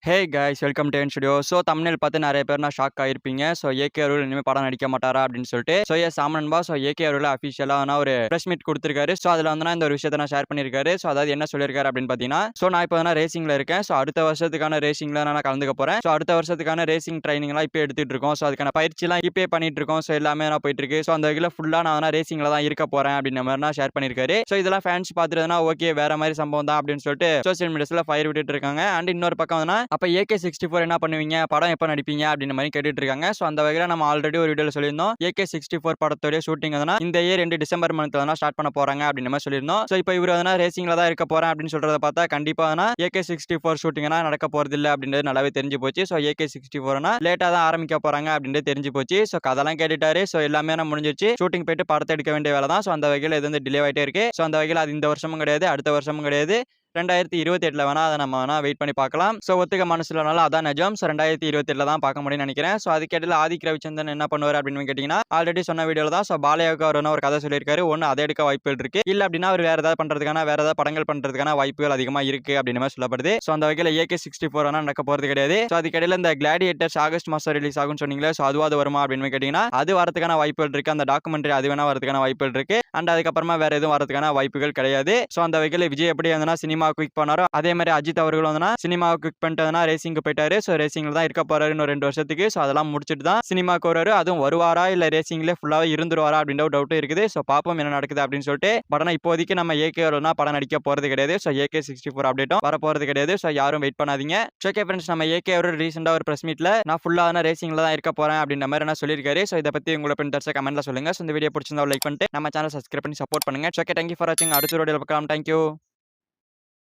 Hey guys welcome to N studio. So thumbnail பார்த்து நிறைய பேர் நான் ஷாக் ஆகிருப்பீங்க. ஸோ ஏகே அவர்கள் இனிமேல் படம் நடிக்க மாட்டாரா அப்படின்னு சொல்லிட்டு. ஸோ எஸ் ஆமன்பா. ஸோ ஏகே அவர்கள் அஃபிஷியலான ஒரு ப்ரெஸ் மீட் கொடுத்துருக்காரு. ஸோ அதில் வந்து இந்த ஒரு விஷயத்தை நான் ஷேர் பண்ணியிருக்காரு. ஸோ அதாவது என்ன சொல்லியிருக்காரு அப்படின்னு பார்த்தீங்கன்னா, ஸோ நான் இப்போ ரேசிங்கில் இருக்கேன். ஸோ அடுத்த வருஷத்துக்கான ரேசிங்கில் நான் கலந்துக்க போகிறேன். ஸோ அடுத்த வருஷத்துக்கான ரேசிங் ட்ரைனிங்லாம் இப்போ எடுத்துட்டு இருக்கோம். ஸோ அதுக்கான பயிற்சிலாம் இப்போ பண்ணிட்டு இருக்கோம். ஸோ எல்லாமே நான் போயிட்டு இருக்கு. ஸோ அந்த வகையில் ஃபுல்லாக நான் ரேசிங்கில் தான் இருக்க போகிறேன் அப்படின்ற மாதிரி நான் ஷேர் பண்ணியிருக்காரு. ஸோ இதெல்லாம் ஃபேன்ஸ் பார்த்துருந்தா ஓகே வேற மாதிரி சம்பவம் தான் அப்படின்னு சொல்லிட்டு சோசியல் மீடியாஸில் ஃபயர் விட்டுட்டு இருக்காங்க. அண்ட் இன்னொரு பக்கம் வந்து அப்போ AK-64 என்ன பண்ணுவீங்க, படம் எப்போ நடிப்பீங்க அப்படின்ற மாதிரி கேட்டுட்டு இருக்காங்க. ஸோ அந்த வகையில் நம்ம ஆல்ரெடி ஒரு வீடியோவில் சொல்லியிருந்தோம். AK-64 படத்தோடைய ஷூட்டிங் இந்த இயர் 2 டிசம்பர் மந்த்ல ஸ்டார்ட் பண்ண போறாங்க அப்படின்ற மாதிரி சொல்லியிருந்தோம். ஸோ இப்போ இவர் ரேசிங்ல தான் இருக்க போறேன் அப்படின்னு சொல்றத பார்த்தா கண்டிப்பா AK-64 ஷூட்டிங் நடக்க போறது இல்லை அப்படின்றது நல்லாவே தெரிஞ்சு போச்சு. ஸோ AK-64 லேட்டா தான் ஆரம்பிக்க போறாங்க அப்படின்றது தெரிஞ்சு போச்சு. ஸோ கதெல்லாம் கேட்டுட்டாரு. ஸோ எல்லாமே முடிஞ்சிச்சு. ஷூட்டிங் போயிட்டு படத்தை எடுக்க வேண்டிய வேலை தான். ஸோ அந்த வகையில் இது டிலே ஆகிட்டே இருக்கு. ஸோ அந்த வகையில் அது இந்த வருஷமும் கிடையாது, அடுத்த வருஷமும் கிடையாது, 2028 வேணா அதை நம்ம வெயிட் பண்ணி பார்க்கலாம். ஸோ ஒத்துக்க மனசுலனாலும் அதான் நிஜம். ஸோ 2028 தான் பார்க்க முடியும்னு நினைக்கிறேன். ஸோ அதுக்கேட்டில் ஆதிக் ரவிச்சந்திரன் என்ன பண்ணுவார் அப்படின்னு கேட்டிங்கன்னா, ஆல்ரெடி சொன்ன வீடியோவில் தான். ஸோ பாலையாவுக்கு அவர் ஒரு கதை சொல்லியிருக்காரு. ஒன்று அதை எடுக்க வாய்ப்புகள் இருக்கு, இல்லை அப்படின்னா அவர் வேற ஏதாவது பண்றதுக்கான வேற ஏதாவது படங்கள் பண்றதுக்கான வாய்ப்புகள் அதிகமாக இருக்கு அப்படின்னு மாதிரி சொல்லப்படுது. ஸோ அந்த வகையில் AK-64 நடக்க போறது கிடையாது. ஸோ அதுக்கடையில் இந்த கிளாடியேட்டர்ஸ் ஆகஸ்ட் மாதம் ரிலீஸ் ஆகும்னு சொன்னீங்களே, ஸோ அதுவாது வருமா அப்படின்னு கேட்டிங்கன்னா அது வரதுக்கான வாய்ப்புகள் இருக்கு. அந்த டாக்குமெண்ட்ரி அது வேணா வரதுக்கான வாய்ப்புகள் இருக்கு. அண்ட் அதுக்கப்புறமா வேற எதுவும் வரதுக்கான வாய்ப்புகள் கிடையாது. ஸோ அந்த வகையில் விஜய் எப்படி சினிமா குவிக் பண்ணாரோ அதே மாதிரி அஜித் அவர்கள் சினிமாவை குவிக் பண்ணிட்டு ரேசிங்க்கு போயிட்டாரு. ஸோ ரேசிங்ல தான் இருக்க போறாரு இன்னும் 2 வருஷத்துக்கு. ஸோ அதெல்லாம் முடிச்சுட்டு தான் சினிமாக்கு வராரு. அதுவும் வருவாரா இல்ல ரேசிங்ல ஃபுல்லாவே இருந்துருவாரா அப்படின்ற டவுட்டும் இருக்குது. ஸோ பாப்போம் என்ன நடக்குது அப்படின்னு சொல்லிட்டு. பட் ஆனால் இப்போதைக்கு நம்ம ஏகே அவர்கள்னா படம் நடிக்க போறது கிடையாது. ஸோ AK-64 அப்டேட்டும் வர போறது கிடையாது. ஸோ யாரும் வெயிட் பண்ணாதீங்க. ஓகே ஃப்ரெண்ட்ஸ், நம்ம ஏகே அவர்கள் ரீசெண்டா ஒரு பிரஸ் மீட்ல நான் ஃபுல்லா ரேசிங்ல தான் இருக்க போறேன் அப்படின்ற மாதிரி நான் சொல்லியிருக்காரு. ஸோ இதை பத்தி உங்களை பிடிச்ச கமெண்ட்ல சொல்லுங்க. ஸோ இந்த வீடியோ பிடிச்சிருந்தா லைக் பண்ணிட்டு நம்ம சேனல் சப்ஸ்கிரைப் பண்ணி சப்போர்ட் பண்ணுங்க. ஓகே, தேங்க்யூ ஃபார் வாட்சிங். அடுத்த வீடியோல பார்க்கலாம். தேங்க்யூ.